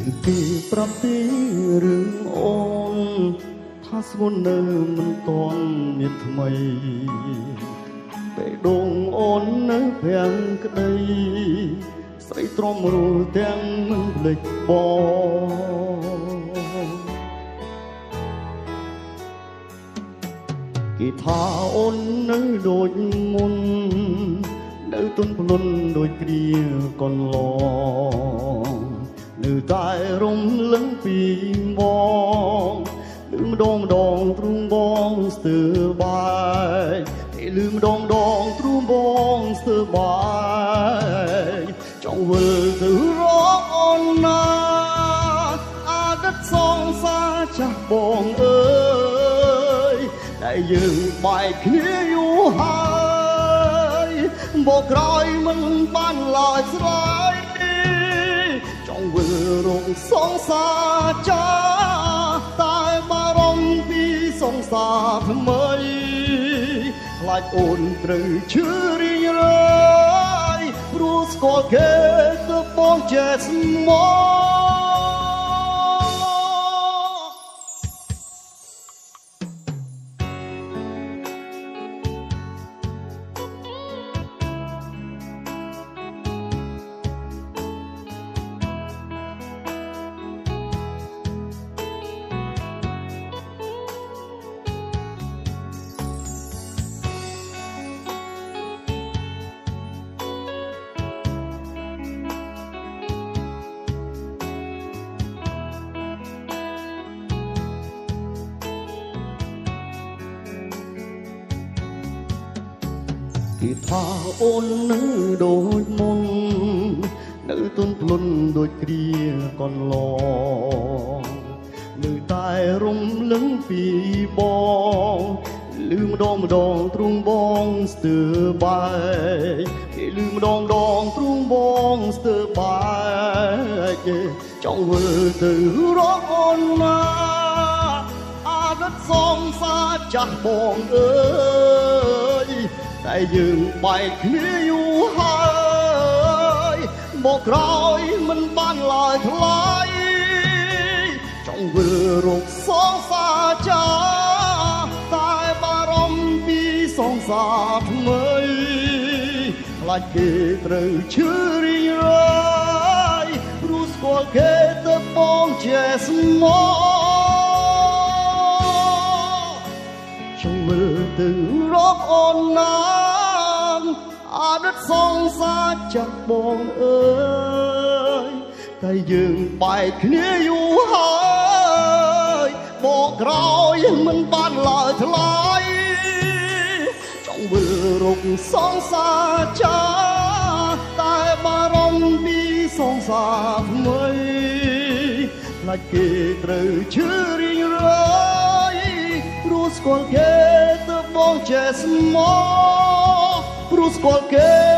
គេប្រាប់ពីរឿងអូនថាស្មុននៅមិនតន់មានថ្មីពេលដងអូននៅភាំងក្តីស្រីទ្រាំរួលទាំងមិនភ្លេចបងគេថាអូននៅដូចមុននៅទន់ភ្លន់ដូចគ្រាកន្លងនៅតែរំលឹងពីបងលឺម្ដងទ្រូងបងស្ទើរបាយគេលឺម្ដងទ្រូងបងស្ទើរបាយចង់វិលទៅរកអូនណាអតីតសងសារចាស់បងអើយតែយើងបែកគ្នាយូរហើយមកក្រោយមិនបានឡើយស្រ័យចង់វិលរកសងសារចាស់តែបារម្ភពីសងសារថ្មីខ្លាចអូនត្រូវឈឺរីងរាយព្រោះស្គាល់គេទៅបងចេះស្មោះគេថាអូននៅដូចមុននៅទន់ភ្លន់ដូចគ្រាកន្លងនៅតែរំលឹងពីបងលឺម្ដងទ្រូងបងស្ទើរបាយគេលឺម្ដងទ្រូងបងស្ទើរបាយចង់វិលទៅរកអូនណាអតីតសងសារចាស់បងអើយតែយើងបែកគ្នាយូរហើយមកក្រោយមិនបានឡើយថ្លៃចង់វិលរកសងសារចាស់តែបារម្ភពីសងសារថ្មីខ្លាចគេត្រូវឈឺរីងរាយព្រោះស្គាល់គេទៅបងចេះស្មោះចង់វិលទៅរកអូនណាអតីតសងសារចាស់បងអើយតែយើងបែកគ្នាយូរហើយបកក្រោយមិនបានឡើយថ្លៃចង់វិលរកសងសារចាស់តែបារម្ភពីសងសារថ្មីខ្លាចគេត្រូវឈឺរីងរាយព្រោះស្គាល់គេទៅបងចេះស្មោះព្រោះស្គាល់គេ